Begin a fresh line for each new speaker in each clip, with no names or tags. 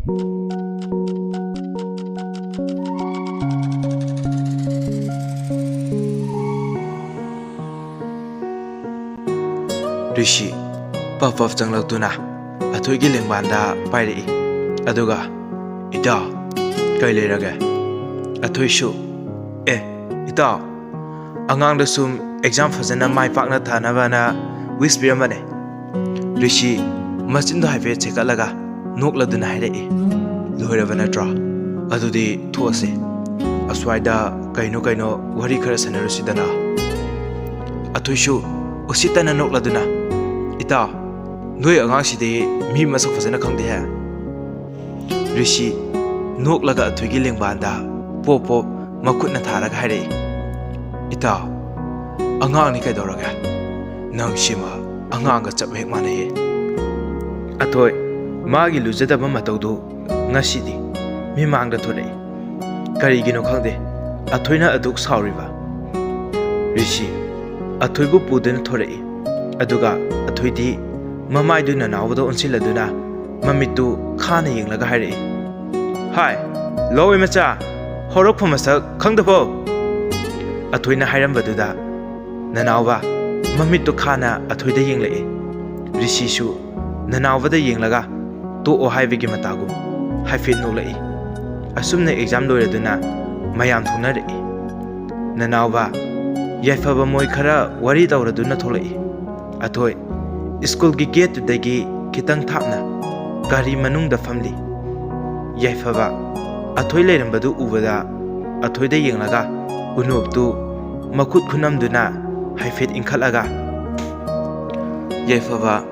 Rishi puff of Janglagtuna, a twiggy banda pirate, Aduga, Ita, Kaileraga, a twishu, Ita, Angang the sum, exam for Zena, my partner Tanavana, whisper money. Rishi, much in the highway take a laga, no glad than I Loravana draw, Adudi, Tuase, a swida, Kaino, Warikers and Rusidana. A twishu, Usitana no laduna. Ita, Nui Angashide, me must of Fazana County hair. Rishi, no laga twiggy banda, Popo, Makutna Taraga Hare. Ita, Anganika Doraga, Nang Shima, Anganga Chapek Mane. Atoy, Magi Luzeta Mamatodo, Nashidi, Mimanga Tore, Karigino Kande, Atoina Aduk Sao River. Rishi, Atoibu Puden Tore, Aduga, Atoidi, Mamai Duna Navado on Siladuna, Mamitu, Kana Ying Lagahari. Hi, Lowe Macha, Horopomasa, Kangdapo. Atoina Hiram Baduda, Nanava, Mamitu Kana, Atoida Yingle, Rishishu, Nanava the Yinglaga, to Ohai Vigimatago, Hifit Nolai. Assume the exam Loreduna, Mayam Tunari. Nanava, Yafava Moikara, worried out Duna Tolai. Atoy, school gate to the gate, Kitang Tapna, Gari Manung the family. Yafava, Atoy Ladam Badu Uvada, Atoy the Yinglaga, Unub to Makut Kunam Duna, Hifit in Kalaga. Yafava,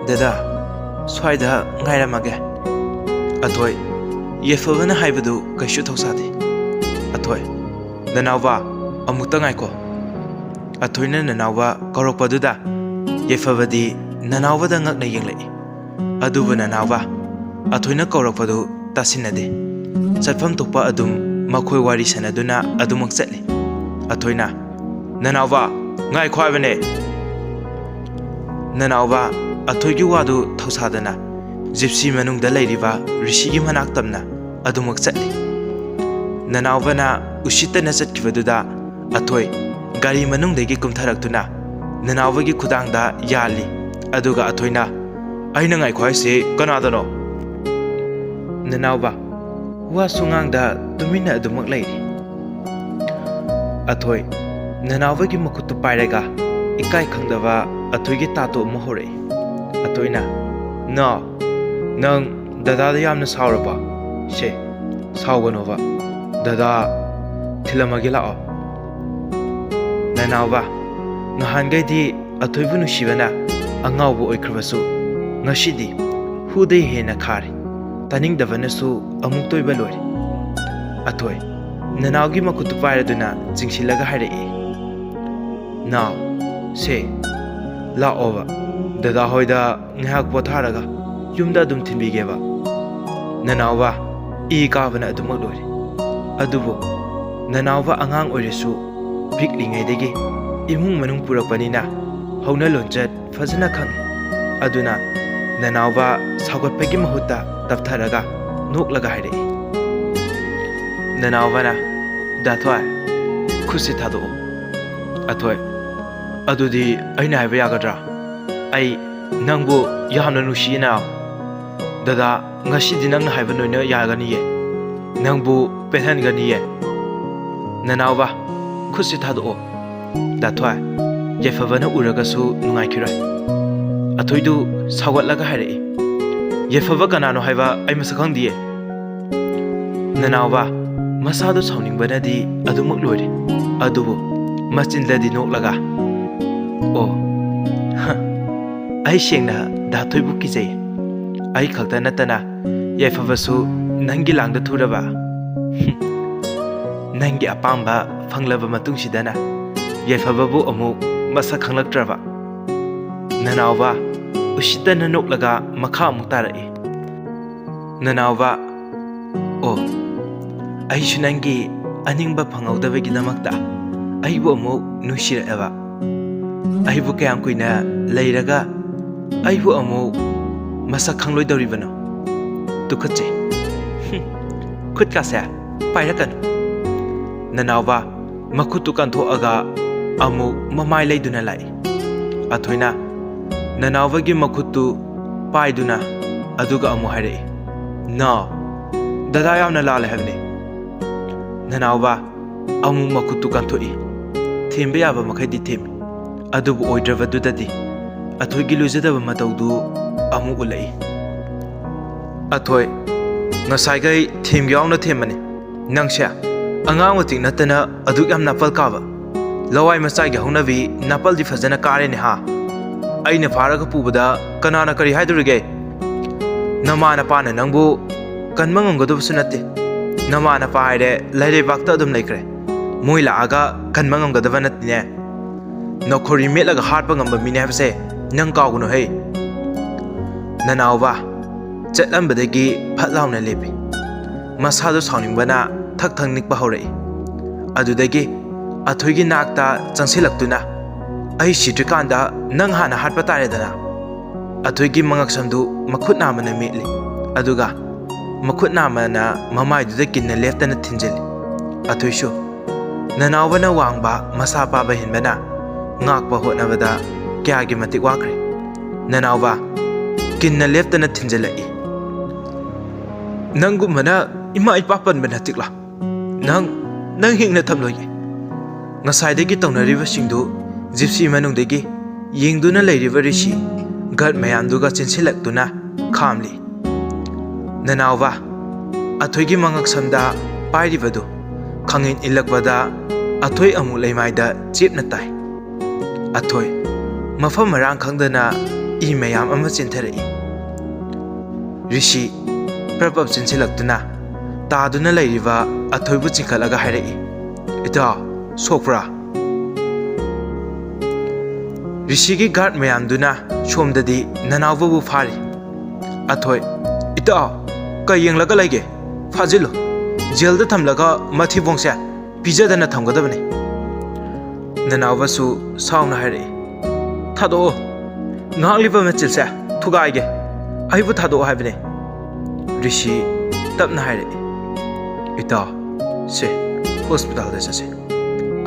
Dada, Swida, Nairamaga. Atoy, Yafavana Hivadu, Kashutosati. Atoy, the Nava, Amutangaiko. Atoyna Nanawa, Koropaduda. Yefavadi, Nanawa the Ngak Yingle. Aduva Nanawa, Atoina Koropadu, Tasinade. Satfam Topa Adum, Makoi Wari Sanaduna, Adumak Setli. Atoina, Nanawa, Ngai Quavane. Nanawa, Atoyuadu Tosadana, Gypsy Manung the Ladiva, Rishigi Manaktamna, Adumak Setli. Nanavana, Ushita Nasat Kivaduda, Atoy, Gari Manung de Gikum Taraktuna. Nanavagi Kudanga Yali, Aduga Atoina, Ainangai Quasi, Ganadano. Nanava, Wasunganga, Domina Dumak Lady. Atoy, Nanavagi Makutu Parega, Ikai Kangdava, Atoygi Tato Mohore. Atoina, no, Nung, Dada Yamna Sauraba, She, Sauganova, Dada Tilamagila. Nanava. Nahangadi Atoivunu Shivana, Angawu Oikravasu, Nashidi, who they hena kari, Taning the Vanasu, Amuktoy Balori. Atoy, Nanagi Makutuparaduna, Zingshilaga Hare. Now, say, La over, the Dahoida, Nhak Potaraga, Yumda Dum Timbigeva. Nanawa, E. Gavana Dumagori. Adubo, Nanawa Angang Orisu, Pickling Edegi. Imung Manung Purapanina, Hona Lonjet, Fazana Kang, Aduna, Nanava, Sagot Pegimahuta, Daftaraga, Noklaga Hare. Nanavana, Datwa, Kusitado, Atoy, Adudi, Aina Viagadra, I, Nangu, Yahananushi now. Dada, Nashi didn't have no Yagani, Nangu, Petangani, Nanava, Kusitado. That's why Yefavana Uragasu Naikira. Atoidu Sawatlaga Hare. Yefavagana no Hava, I must come dear. Nanava Masado sounding Banadi, Adumuk Lord, Adubo, Mastin Lady no Laga. Oh, I shingna, that Toibukize. I Kaltanatana, Yefavasu, Nangilang the Turava. Nangi Apamba, Fanglava Matunshidana. Yefababu Amu, Masakang Trava Nanava, Ushita Nanok Maka Mutare Nanava, oh, Aishunangi, Aningba Pango the Vegidamakta, Aibu Nushira Eva, Aibu Kankuina, Lairaga, Aibu Masakang Rivano तुखचे खुद का से पाइरकन ननावा मखुद तुकान थो अगा अमु ममाई लेदुना लाई अथोइना ननावगी मखुद तु पाइदुना अदुगा अमु हारे ना दादा यावना लाल हैबने ननावा अमु मखुद तुकान थोई थेंबे याबा मखैदि थेम अदुबु ओइद्रबदुददि अथोइगी लुजदबा मतौदु अमु उलै अथोइ ngसाइगै थेम यावना थेमने नंगसे अंगांग वतिक नतना अदुक याम नापल काबा लवाई मचाई हौनबी नापल दी फजना कारेने हा अइने फारग पुबदा कनाना करी हाइदुरगे नमाना पाना नंगबु कनमंगमगदबसु नते नमाना पाइरे लैरे बाक्ता अदुम लेख्रे मोइ लागा कनमंगमगदब नतने नखोरी मेलगा हाटपा ngamba मिने हबसे नंग कागुनो है ननावबा चटलंबदगी फतलाउना लेपि मसादो साउनिंगबना थक थक निकपा हौरई अदुदगी अथोइगी नाकता चंसिलक्तुना अहि सिट्रिकांदा नंग हाना हाटपा तारेदना अथोइगी मंगक्समदु मखुत नामना मेटली अदुगा मखुत नामना ममाइदुदा किन्ना लेफ्तना थिंजली अथोइसु ननावबना वांगबा मसा पाबा हिनबना ngakpa hotnabada kyagi matik wakre nanawa kinna leftana thinjalai nangu mana ima ipa pan bana tikla nang hingna thamloi ngasai degi tawnariba singdu gypsy manung degi yengduna leiriba rishi gar mayam duga chinsilaktuna khamli nanawa athoigi mangak samda pairibadu khangin ilakbada athoi amu leimaida chepna tai अथोय मफम Marang खंगदना ई मयाम अमा चिंथरई ऋषि प्रपब चिंसिलक्तुना तादुना लैरिबा अथोयबु चिंखलगा हायरई इता सोक्रा ऋषिगी guard मयामदुना सोमददी ननावबु फारी अथोय इता कयंगलगा लैगे फाजिलो जेलदा थमलगा मथि बोंगसे पिजदना थमगदबने ननावसु साउना हायरे थादो ngang machil se thugai ge aibu thado haibne rishi tapna haire ita se hospital de se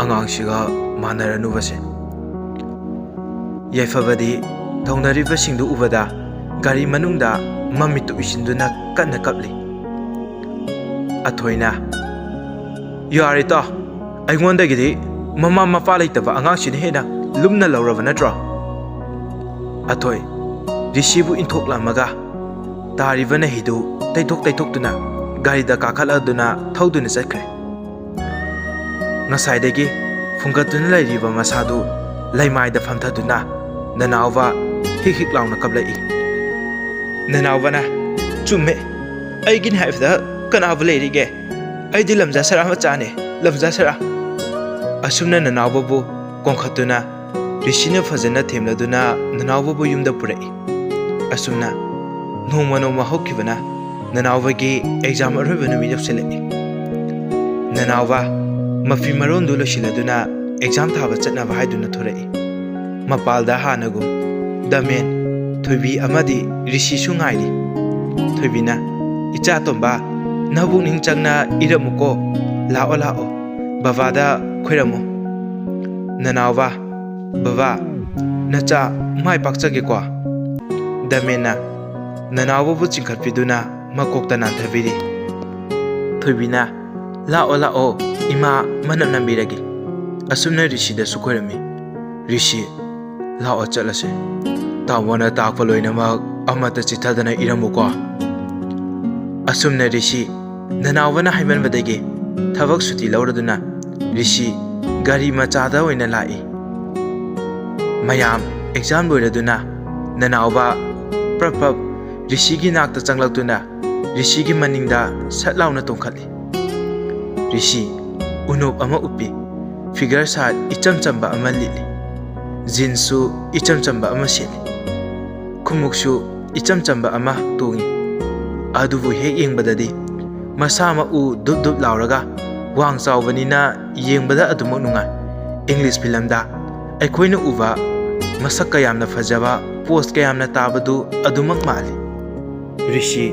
angang shiga manaranu base yaifabadi thonari basingdu ubada gari manungda mamitu isinduna kanna kapli athoina yarita aingonda gidi mama mapa laitaba angang sin hena lumna lauraba natra अथोय ऋषिबु इंथोक्लामगा तारिबना हिदु तैथोक्तुना गारीदा काखलदुना थौदुना चखरे ngसाइदगी फुंगतुना लैरिबा मसादु लैमाइदा फमथदुना ननावबा हिक हिक लाउना कबलई ननावबना चुम्मे अइगिन हाइफदा कनाबु लैरिगे अइदि लमजासरा मचाने लमजासरा असुमना ननावबु कोंखतुना ऋषिना फजना थेमलदुना ननावबु युमदा पुरई असुमना नोमा नोमा हौखिबना ननावबगी exam अरोइबा नुमि यौसलई ननावबा मफि मरोंदु लोसिलदुना exam थाबा चटनाबा हाइदुना थोरई मपालदा हानगु दमेन थोइबी अमदि ऋषि सुंगाइरि थोइबिना इचा तोंबा नबुक निंग चंगना इरमुको लाओ लाओ बाबादा खोइरमु ननावबा बाबा नचा my पाक्चगे को दमेना ननावबु चिंखटपिदुना मकोक्ता नांथबिरि थोइबिना लाओ लाओ इमा मनम नंबिरगे असुमना ऋषिदा सुखोरमी ऋषि लाओ चलसे तावना ताकपा लोइनमक अमता चिथदना इरमुको असुमना ऋषि ननावना हाइमनबदगे थबक सुति लौरदुना ऋषि गाड़ी मचादा ओइना लाई मयाम एग्जाम लोइरदुना ननावबा प्रपब ऋषिगी नाकता चंगलक्तुना ऋषिगी मनिंगदा सटलाउना तोंखली ऋषि उनोप अमा उपी फिगर सात इचम चंबा अमा लिली जिन्सु इचम चंबा अमा सेली खुमुकसु इचम चंबा अमा तोंगी अदुबु हेक येंगबददी मसा मा उ दुब दुब लाउरगा वांग चावबनिना येंगबदा अदुमक नुंगा इंग्लिश फिल्मदा अखोइना उबा मसक कयामना फजबा पोस्ट कयामना ताबदु अदुमक माली ऋषि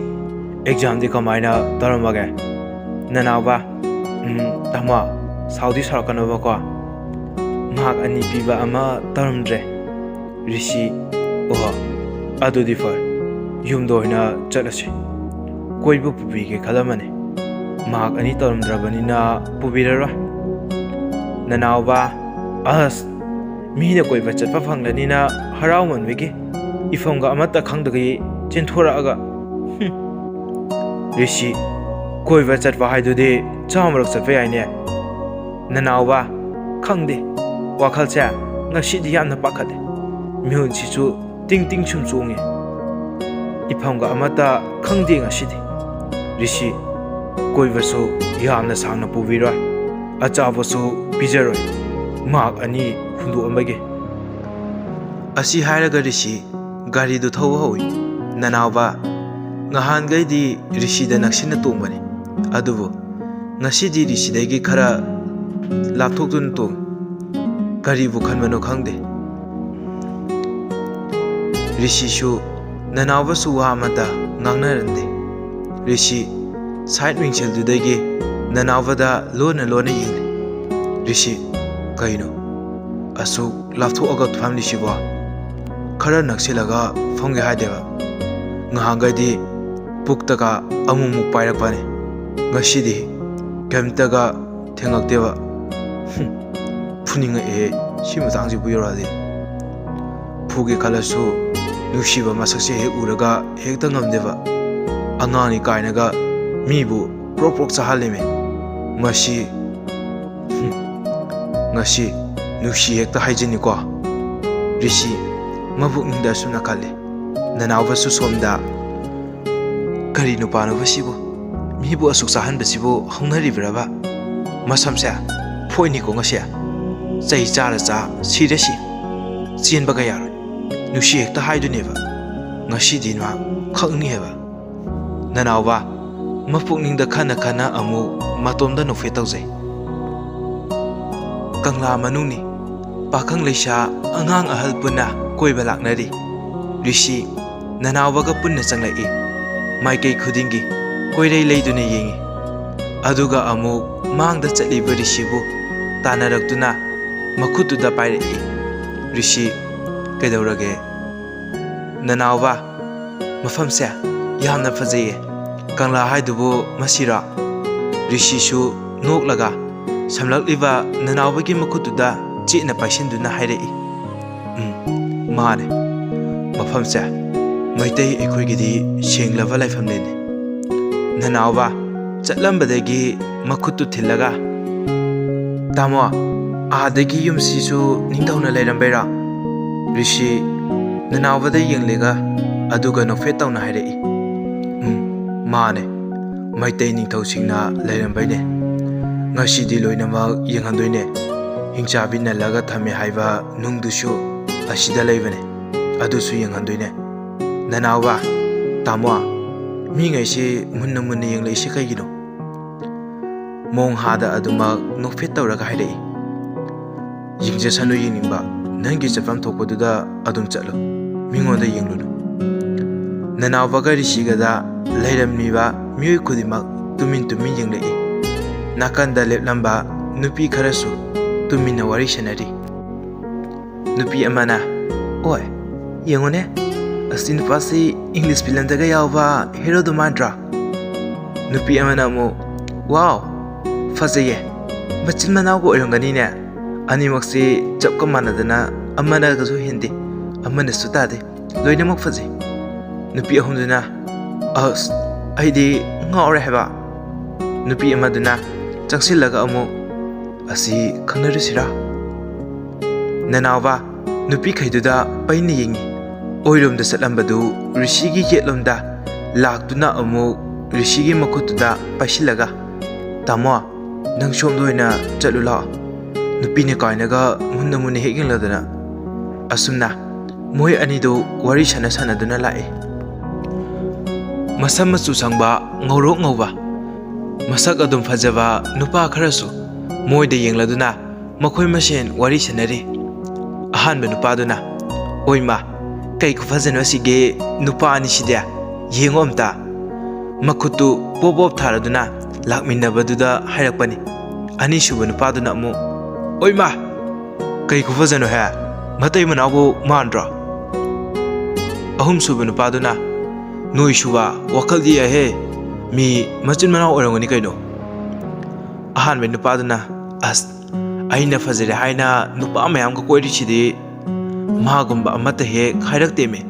exam di kamaina taramage nanawa tama saudi sarakano ba ko mahak ani piba ama taramdre rishi oha adu di far yum doina chalasi koi bu pubi ke khalamane mahak ani taramdrabanina pubirara nanawa as Meena कोई बचत फंगलनीना हराउमन वेगे इफोंगा अमता खंगदगी चिंथोरागा ऋषि कोई बचत हाइदुदे चामरक चटपे याइने ननावा खंगदे वाखलसे ngasiदी यामना पाखदे म्यून सिसु टिंग टिंग सुम चोंगे इफोंगा अमता खंगदे ngasiदी ऋषि कोई बसु यामना सांगना पुबिरो अचाबसु पिजरो माक अनि हुंदु अमगे असी हायरगा ऋषि गाड़ी दु थौ हौई ननावा ngahन गैदी ऋषि द नक्सिन तोंबने अदुबो ngasiदी ऋषि दैगी खरा लाथोक्तुन तो गाड़ी बु खनमनो खंगदे ऋषि सु ननावा सु वा मता ngangnarande ऋषि साइड विंगसेल दु दैगी ननावा दा लोन लोन यिंग ऋषि कइनो असु लाथो अगत फैमिली सिबा खरा नक्सिलगा फंगे हादेबा ngahangadi पुक्तगा अमुमु पाइरकपाने ngasiदी केमतगा थेंगक्तेबा फुनिंगा ए सिमु तांगजि बुयरादे फुगे खलसु नुसिबा मसकसे हे उरगा हेक्ता ngamदेबा अंगानी कायनगा मीबु प्रोप्रोक चाहालेमे मसी ngasi nusi hekta haijini ko ऋषि मबुक निंदा सुना खाले ननावा सु सोमदा करी नुपानो बसिबो मीबु असुक साहन बसिबो हंगनरि ब्राबा मसमसे फोइनी को ngase चै चारा चा सिरसी चेन बगा यार नुसी हेक्ता हाइदुनेबा ngasi दिनवा खंगनि हेबा ननावा मपुक निंदा खाना खाना अमु मतोमदा नुफे तौजै कंगला मनुनी पाखंग लेशा अंगांग अहल पुना कोइबा लाकनरी ऋषि ननावगा पुन्ना चंगलाई माइकई खुदिंगी कोइरै लेदुने येंगी अदुगा अमु मांगदा चलिबा ऋषिबु तानारक्तुना मखुतुदा पाइरई ऋषि कैदौरगे ननावा मफमसे यामना फजैये कंगला हाइदुबु मसिरा ऋषिसु नोकलगा समलक्लिबा ननावगी मखुतुदा चेना पाइसिनदुना हाइरई माने मफमसे मैतै एखोइगिदी सेंगलबा लाइफमलेने ननावा चटलंबदगी मखुतु थिल्लगा तामो आदगी युमसिसु निंदौना लेरंबैरा ऋषि ननावदा येंगलेगा अदुगा नोफे तौना हाइरई माने Meitei निंथौसिंगना लेरंबैने ngasiदी loinamak yenghandoine hingchabi nalaga thame haiba nungdusu asida leibane adusu yenghandoine nanawa tamwa mi ngai se munna munna yenglei se kaigino mong hada aduma nokfet tawraga hairei yingje sanu yingba nangi chapam thokpoduda adum chalo mingonda yenglunu nanawa ga rishigada leiramniba mioi khudimak tumin yenglei nakanda leplamba nupi kharasu tumina wari sanari nupi amana oi yengone asin pasi english film daga yawa hero do mantra nupi amana mo wow fazaye bachil manaw go orangani ne ani maksi chapka manadana amana ga so hindi amana sutade loina mak faze nupi ahumduna as aidi ngawre heba nupi amaduna चंगसिलगा अमु असि खंगनरिसिरा Nanawa नुपी खैदुदा pan येंगी ओइरोमदा सटलंबदु ऋषिगी येटलोमदा लाक्तुना अमु ऋषिगी मखुतुदा पाइसिलगा तामो नंग सोमदोइना चलुला नुपीने काइनगा मुन्ना मुन्ने हेगिंगलदना असुमना मोय अनिदो वारी सना सनादुना लाए मसम मचु संगबा ngoro ngौबा मसक अदुम फजबा नुपा खरसु मोइदा येंगलदुना मखोय मसेन वारी सनरी अहानबा नुपादुना ओइमा कै खुफजन असिगे नुपा अनिसिदे येंगोमता ꯃꯈꯨꯠꯇꯨ ꯄꯣꯞ ꯄꯣꯞ ꯊꯥꯔꯗꯨꯅ ꯂꯥꯛꯃꯤꯟꯅꯕꯗꯨꯗ ꯍꯥꯏꯔꯛꯄꯅꯤ꯫ ꯑꯅꯤꯁꯨꯕ ꯅꯨꯄꯥꯗꯨꯅ ꯑꯃꯨꯛ "ꯑꯣꯏꯃꯥ ꯀꯩ ꯈꯨꯐꯖꯅꯣ ꯍꯦ, ꯃꯇꯩ ꯃꯅꯥꯎꯕꯨ ꯃꯥꯟꯗ꯭ꯔꯣ?" ꯑꯍꯨꯝꯁꯨꯕ ꯅꯨꯄꯥꯗꯨꯅ "ꯅꯣꯏꯁꯨꯕ ꯋꯥꯈꯜꯗꯤ ꯌꯥꯏꯍꯦ, ꯃꯤ ꯃꯆꯤꯟ ꯃꯅꯥꯎ ꯑꯣꯏꯔꯝꯒꯅꯤ ꯀꯩꯅꯣ." ꯑꯍꯥꯟꯕ ꯅꯨꯄꯥꯗꯨꯅ "ꯑꯁ ꯑꯩꯅ ꯐꯖꯔꯦ ꯍꯥꯏꯅ ꯅꯨꯄꯥ ꯃꯌꯥꯝꯒ ꯀꯣꯏꯔꯤꯁꯤꯗꯤ ꯃꯥꯒꯨꯝꯕ ꯑꯃꯠꯇ ꯍꯦꯛ ꯍꯥꯏꯔꯛꯇꯦꯃꯦ,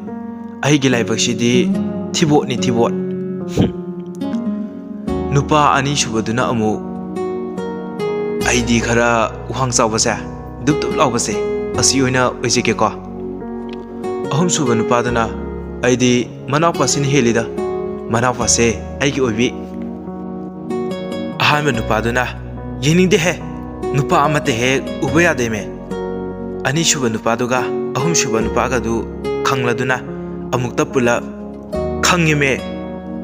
ꯑꯩꯒꯤ ꯂꯥꯏꯕꯛꯁꯤꯗꯤ ꯊꯤꯕꯣꯠꯅꯤ ꯊꯤꯕꯣꯠ." ꯅꯨꯄꯥ ꯑꯅꯤꯁꯨꯕꯗꯨꯅ ꯑꯃꯨꯛ "ꯑꯩꯗꯤ ꯈꯔ ꯋꯥꯡ ꯆꯥꯎꯕꯁꯦ, ꯗꯨꯞ ꯗꯨꯞ ꯂꯥꯎꯕꯁꯦ, ꯑꯁꯤ ꯑꯣꯏꯅ ꯑꯣꯏꯖꯒꯦꯀꯣ." ꯑꯍꯨꯝꯁꯨꯕ ꯅꯨꯄꯥꯗꯨꯅ "ꯑꯩꯗꯤ ꯃꯅꯥꯎꯄꯥꯁꯤꯅ ꯍꯦꯜꯂꯤꯗ, ꯃꯅꯥꯎꯄꯥꯁꯦ ꯑꯩꯒꯤ ꯑꯣꯏꯕꯤ." ꯑꯍꯥꯟꯕ ꯅꯨꯄꯥꯗꯨꯅ "ꯌꯦꯡꯅꯤꯡꯗꯦꯍꯦ, ꯅꯨꯄꯥ ꯑꯃꯠꯇ ꯍꯦꯛ ꯎꯕ ꯌꯥꯗꯦꯃꯦ." ꯑꯅꯤꯁꯨꯕ ꯅꯨꯄꯥꯗꯨꯒ ꯑꯍꯨꯝꯁꯨꯕ ꯅꯨꯄꯥꯒꯗꯨ ꯈꯪꯂꯗꯨꯅ ꯑꯃꯨꯛꯇ ꯄꯨꯂꯞ "ꯈꯪꯉꯦꯃꯦ,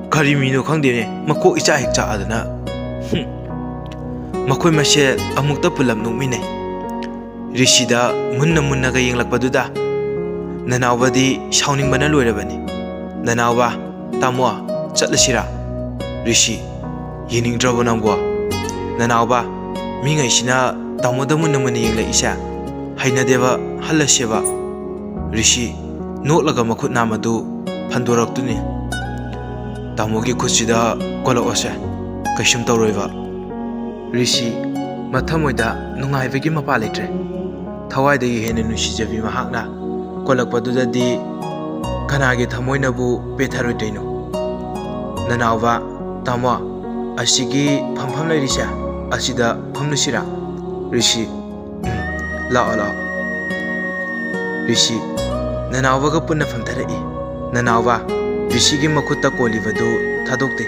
ꯀꯔꯤ ꯃꯤꯅꯣ ꯈꯪꯗꯦꯅꯦ, ꯃꯀꯣꯛ ꯏꯆꯥ ꯍꯦꯛ ꯆꯥꯛꯑꯗꯅ." ꯃꯈꯣꯏ ꯃꯁꯦꯜ ꯑꯃꯨꯛꯇ ꯄꯨꯂꯞ ꯅꯣꯛꯃꯤꯟꯅꯩ꯫ ꯔꯤꯁꯤꯗ ꯃꯨꯟꯅ ꯃꯨꯟꯅꯒ ꯌꯦꯡꯂꯛꯄꯗꯨꯗ ꯅꯅꯥꯎꯕꯗꯤ ꯁꯥꯎꯅꯤꯡꯕꯅ ꯂꯣꯏꯔꯕꯅꯤ꯫ "ꯅꯅꯥꯎꯕ, ꯇꯥꯃꯣ, ꯆꯠꯂꯁꯤꯔꯥ?" ꯔꯤꯁꯤ "ꯌꯦꯡꯅꯤꯡꯗ꯭ꯔꯕꯣ ꯅꯪꯕꯣ? ꯅꯅꯥꯎꯕ, ꯃꯤꯉꯩꯁꯤꯅ ꯇꯥꯃꯣꯗ ꯃꯨꯟꯅ ꯃꯨꯟꯅ ꯌꯦꯡꯂꯛꯏꯁꯦ ꯍꯩꯅꯗꯦꯕ, ꯍꯜꯂꯁꯦꯕ." ꯔꯤꯁꯤ ꯅꯣꯛꯂꯒ ꯃꯈꯨꯠ ꯅꯥꯝꯃꯗꯨ ꯐꯟꯗꯣꯔꯛꯇꯨꯅꯤ꯫ "ꯇꯥꯃꯣꯒꯤ ꯈꯨꯠꯁꯤꯗ ꯀꯣꯜꯂꯛꯑꯣꯁꯦ, ꯀꯩꯁꯨꯝ ꯇꯧꯔꯣꯏꯕ." ꯔꯤꯁꯤ ꯃꯊꯃꯣꯏꯗ ꯅꯨꯡꯉꯥꯏꯕꯒꯤ ꯃꯄꯥ ꯂꯩꯇ꯭ꯔꯦ꯫ ꯊꯋꯥꯏꯗꯒꯤ ꯍꯦꯟꯅ ꯅꯨꯡꯁꯤꯖꯕꯤ ꯃꯍꯥꯛꯅ ꯀꯣꯜꯂꯛꯄꯗꯨꯗꯗꯤ ꯀꯅꯥꯒꯤ ꯊꯃꯣꯏꯅꯕꯨ ꯄꯦꯠꯊꯔꯣꯏꯗꯣꯏꯅꯣ? "ꯅꯅꯥꯎꯕ, ꯇꯥꯃꯣ, ꯑꯁꯤꯒꯤ ꯐꯝꯐꯝ ꯂꯩꯔꯤꯁꯦ ꯑꯁꯤꯗ ꯐꯝꯂꯨꯁꯤꯔꯥ?" ꯔꯤꯁꯤ "ꯂꯥꯛꯑꯣ ꯂꯥꯛꯑꯣ." ꯔꯤꯁꯤ ꯅꯅꯥꯎꯕꯒ ꯄꯨꯟꯅ ꯐꯝꯊꯔꯛꯏ꯫ ꯅꯅꯥꯎꯕ ꯔꯤꯁꯤꯒꯤ ꯃꯈꯨꯠꯇ ꯀꯣꯜꯂꯤꯕꯗꯨ ꯊꯥꯗꯣꯛꯇꯦ꯫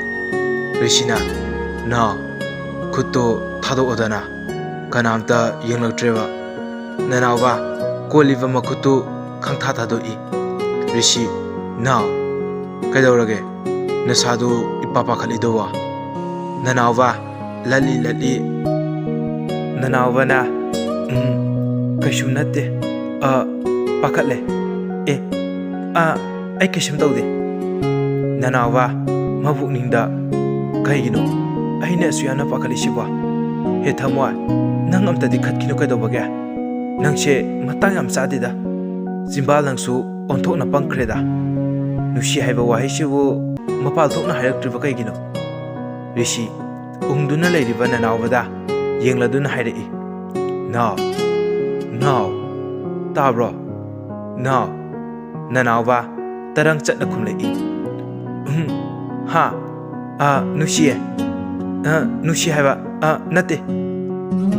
ꯔꯤꯁꯤꯅ "ꯅꯥꯎ, ꯈꯨꯠꯇꯣ ꯊꯥꯗꯣꯛꯑꯣꯗꯅ, ꯀꯅꯥꯝꯇ ꯌꯦꯡꯂꯛꯇ꯭ꯔꯦꯕ." ꯅꯅꯥꯎꯕ ꯀꯣꯜꯂꯤꯕ ꯃꯈꯨꯠꯇꯨ ꯈꯪꯊꯥ ꯊꯥꯗꯣꯛꯏ꯫ ꯔꯤꯁꯤ "ꯅꯥꯎ, ꯀꯩꯗꯧꯔꯒꯦ? ꯅꯁꯥꯗꯨ ꯏꯄꯥ ꯄꯥꯈꯠꯂꯤꯗꯨꯕꯣ?" ꯅꯅꯥꯎꯕ ꯂꯠꯂꯤ ꯂꯠꯂꯤ꯫ ꯅꯅꯥꯎꯕꯅ "ꯀꯩꯁꯨꯝ ꯅꯠꯇꯦ, ꯄꯥꯈꯠꯂꯦ, ꯑꯩ ꯀꯩꯁꯨꯝ ꯇꯧꯗꯦ." ꯅꯅꯥꯎꯕ ꯃꯕꯨꯛꯅꯤꯡꯗ "ꯀꯩꯒꯤꯅꯣ ꯑꯩꯅ ꯑꯁꯨꯛ ꯌꯥꯝꯅ ꯄꯥꯈꯠꯂꯤꯁꯤꯕꯣ? ꯍꯦ ꯊꯃꯣꯏ, ꯅꯪ ꯑꯝꯇꯗꯤ ꯈꯠꯈꯤꯅꯨ ꯀꯩꯗꯧꯕꯒꯦ? ꯅꯪꯁꯦ ꯃꯇꯥꯡ ꯌꯥꯝ ꯆꯥꯗꯦꯗ, ꯆꯤꯝꯕꯥꯜ ꯅꯪꯁꯨ ꯑꯣꯟꯊꯣꯛꯅ ꯄꯪꯈ꯭ꯔꯦꯗ. ꯅꯨꯡꯁꯤ ꯍꯥꯏꯕ ꯋꯥꯍꯩꯁꯤꯕꯨ ꯃꯄꯥꯜ ꯊꯣꯛꯅ ꯍꯥꯏꯔꯛꯇ꯭ꯔꯤꯕ ꯀꯩꯒꯤꯅꯣ?" ꯔꯤꯁꯤ ꯎꯪꯗꯨꯅ ꯂꯩꯔꯤꯕ ꯅꯅꯥꯎꯕꯗ ꯌꯦꯡꯂꯗꯨꯅ ꯍꯥꯏꯔꯛꯏ꯫ "ꯅꯥꯎ, ꯅꯥꯎ, ꯇꯥꯕ꯭ꯔꯣ? ꯅꯥꯎ." ꯅꯅꯥꯎꯕ ꯇꯔꯪ ꯆꯠꯅ ꯈꯨꯝꯂꯛꯏ꯫ "ꯍꯥ, ꯅꯨꯡꯁꯤꯌꯦ, ꯅꯨꯡꯁꯤ ꯍꯥꯏꯕ ꯅꯠꯇꯦ."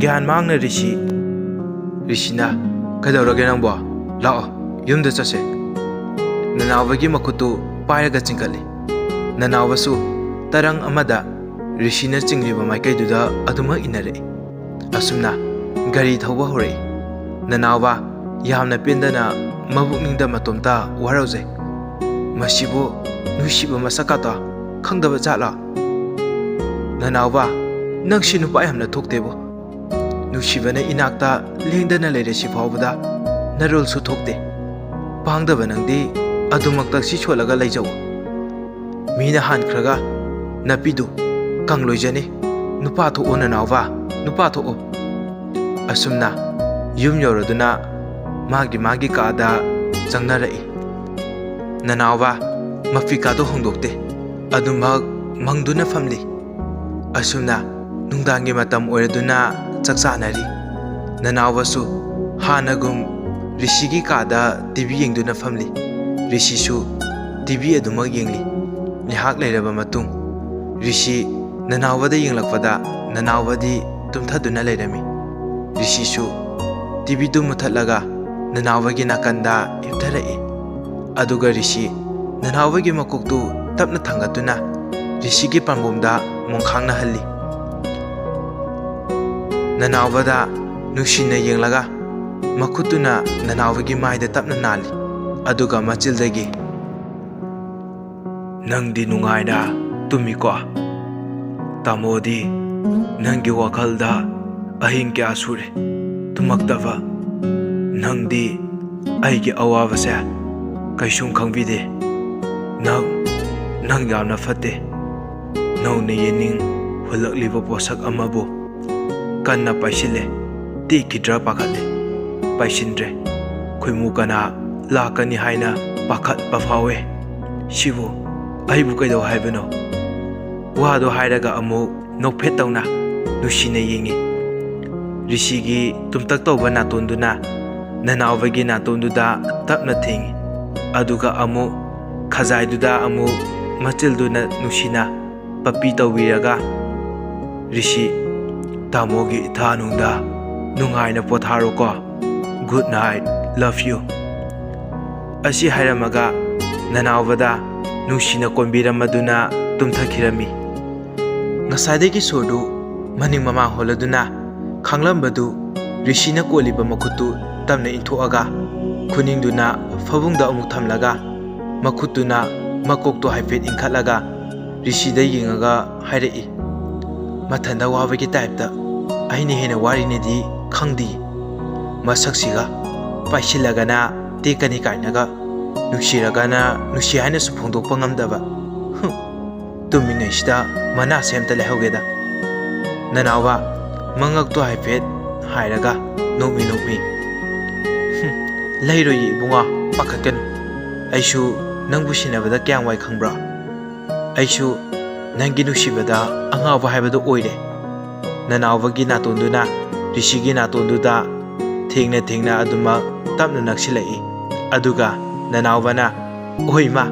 ꯒ꯭ꯌꯥꯟ ꯃꯥꯡꯅ ꯔꯤꯁꯤꯅ "ꯀꯩꯗꯧꯔꯒꯦ ꯅꯪꯕꯣ? ꯂꯥꯛꯑꯣ, ꯌꯨꯝꯗ ꯆꯠꯁꯦ." ꯅꯅꯥꯎꯕꯒꯤ ꯃꯈꯨꯠꯇꯨ ꯄꯥꯏꯔꯒ ꯆꯤꯡꯈꯠꯂꯤ꯫ ꯅꯅꯥꯎꯕꯁꯨ ꯇꯔꯪ ꯑꯃꯗ ꯔꯤꯁꯤꯅ ꯆꯤꯡꯂꯤꯕ ꯃꯥꯏꯀꯩꯗꯨꯗ ꯑꯗꯨꯃꯛ ꯏꯟꯅꯔꯛꯏ꯫ ꯑꯁꯨꯝꯅ ꯒꯥꯔꯤ ꯊꯧꯕ ꯍꯧꯔꯛꯏ꯫ ꯅꯅꯥꯎꯕ ꯌꯥꯝꯅ ꯄꯦꯟꯗꯅ ꯃꯕꯨꯛꯅꯤꯡꯗ ꯃꯇꯣꯝꯇ ꯋꯥꯔꯧꯖꯩ꯫ ꯃꯁꯤꯕꯨ ꯅꯨꯡꯁꯤꯕ ꯃꯁꯛꯀꯥꯗꯣ ꯈꯪꯗꯕ ꯖꯥꯠꯂꯣ? "ꯅꯅꯥꯎꯕ, ꯅꯪꯁꯤ ꯅꯨꯄꯥ ꯌꯥꯝꯅ ꯊꯣꯛꯇꯦꯕꯨ. ꯅꯨꯡꯁꯤꯕꯅ ꯏꯅꯥꯛꯇ ꯂꯦꯡꯗꯅ ꯂꯩꯔꯁꯤ ꯐꯥꯎꯕꯗ ꯅꯔꯣꯜꯁꯨ ꯊꯣꯛꯇꯦ. ꯄꯥꯡꯗꯕ ꯅꯪꯗꯤ ꯑꯗꯨꯃꯛ ꯇꯛꯁꯤ ꯁꯣꯜꯂꯒ ꯂꯩꯖꯧ. ꯃꯤꯅ ꯍꯥꯟꯈ꯭ꯔꯒ ꯅꯄꯤꯗꯨ ꯀꯪꯂꯣꯏꯖꯅꯤ. ꯅꯨꯄꯥ ꯊꯣꯛꯑꯣ ꯅꯅꯥꯎꯕ, ꯅꯨꯄꯥ ꯊꯣꯛꯑꯣ." ꯑꯁꯨꯝꯅ ꯌꯨꯝ ꯌꯧꯔꯗꯨꯅ ꯃꯥꯒꯤ ꯀꯥꯗ ꯆꯪꯅꯔꯛꯏ꯫ ꯅꯅꯥꯎꯕ ꯃꯐꯤꯀꯥꯗꯣ ꯍꯣꯡꯗꯣꯛꯇꯦ, ꯑꯗꯨꯃꯛ ꯃꯪꯗꯨꯅ ꯐꯝꯂꯤ꯫ ꯑꯁꯨꯝꯅ ꯅꯨꯡꯗꯥꯡꯒꯤ ꯃꯇꯝ ꯑꯣꯏꯔꯗꯨꯅ ꯆꯥꯛ ꯆꯥꯅꯔꯤ꯫ ꯅꯅꯥꯎꯕꯁꯨ ꯍꯥꯟꯅꯒꯨꯝ ꯔꯤꯁꯤꯒꯤ ꯀꯥꯗ ꯇꯤꯚꯤ ꯌꯦꯡꯗꯨꯅ ꯐꯝꯂꯤ꯫ ꯔꯤꯁꯤꯁꯨ ꯇꯤꯚꯤ ꯑꯗꯨꯃꯛ ꯌꯦꯡꯂꯤ꯫ ꯉꯥꯏꯍꯥꯛ ꯂꯩꯔꯕ ꯃꯇꯨꯡ ꯔꯤꯁꯤ ꯅꯅꯥꯎꯕꯗ ꯌꯦꯡꯂꯛꯄꯗ ꯅꯅꯥꯎꯕꯗꯤ ꯇꯨꯝꯊꯗꯨꯅ ꯂꯩꯔꯝꯃꯤ꯫ ꯔꯤꯁꯤꯁꯨ ꯇꯤꯚꯤꯗꯨ ꯃꯨꯊꯠꯂꯒ ꯅꯅꯥꯎꯕꯒꯤ ꯅꯥꯀꯟꯗ ꯍꯤꯞꯊꯔꯛꯏ꯫ ꯑꯗꯨꯒ ꯔꯤꯁꯤ ꯅꯅꯥꯎꯕꯒꯤ ꯃꯀꯣꯛꯇꯨ ꯇꯞꯅ ꯊꯥꯡꯒꯠꯇꯨꯅ ꯔꯤꯁꯤꯒꯤ ꯄꯥꯝꯕꯣꯝꯗ ꯃꯣꯡꯈꯥꯡꯅꯍꯜꯂꯤ꯫ ꯅꯅꯥꯎꯕꯗ ꯅꯨꯡꯁꯤꯅ ꯌꯦꯡꯂꯒ ꯃꯈꯨꯠꯇꯨꯅ ꯅꯅꯥꯎꯕꯒꯤ ꯃꯥꯏꯗ ꯇꯞꯅ ꯅꯥꯜꯂꯤ꯫ ꯑꯗꯨꯒ ꯃꯆꯤꯜꯗꯒꯤ "ꯅꯪꯗꯤ ꯅꯨꯡꯉꯥꯏꯅ ꯇꯨꯝꯃꯤꯀꯣ? ꯇꯥꯃꯣꯗꯤ ꯅꯪꯒꯤ ꯋꯥꯈꯜꯗ ꯑꯍꯤꯡ ꯀꯌా ꯁꯨꯔꯦ ꯇꯨꯝꯃꯛꯇꯕ. ꯅꯪꯗꯤ ꯑꯩꯒꯤ ꯑꯋꯥꯕꯁꯦ ꯀꯩꯁꯨꯝ ꯈꯪꯕꯤꯗꯦ. ꯅꯪ ꯌꯥꯝꯅ ꯐꯠꯇꯦ. नौना येनिंग हुलक्लिबा पोसक अमबु कन्ना पाइसिले तेखिद्रा पाखले पाइसिन्द्रे खुइमु कना लाकनी हाइना पाखत पफावे शिबु आइबु कैदौ हाइबनो वादो हाइरगा अमु नोफेत तौना नुसिने येंगी ऋषिगी तुमतक तौबा नातोंदुना ननावगी नातोंदुदा तपना थेंगी अदुगा अमु खजाइदुदा अमु मचिलदुना नुसिना पपी तौबिरगा ऋषि तामोगी इथानुंदा नुंगाइना पोथारो को गुड नाइट लव यू असी हाइरमगा ननावदा नुसिना कोंबिरमदुना तुमथखिरमी ngसाइदेगी सोरदु मनिंग ममा होलदुना खांगलंबदु ऋषिना कोलिबा मखुतु तमने इंथोआगा खुनिंगदुना फबुंगदा अमुक थमलगा मखुतुना मकोकतो हाइफेट इंखलगा ऋषिदा यिंगगा हाइरई मथंदा वाबगी टाइपता आइने हेना वारिनेदी खंगदी मसक्सिगा पाइसिलगना तेकनी काइनगा नुसिरगना नुसि हाइना सु फोंदोकपा ngamdaba तुमिंगैसिदा मना सेमता लेहौगेदा ननावा मंगकतो हाइफेट हाइरगा नोमी नोमी लैरोई इबुंगा पाखतकनु आइसु नंगबु सिनाबदा क्यां वाइ खंब्रा आइसु नंगी नुसिबदा अंगावा हाइबदो ओइरे ननावगी नातोंदुना ऋषिगी नातोंदुदा थेंगना थेंगना अदुमा तपना नक्सिलई अदुगा ननावना ओइमा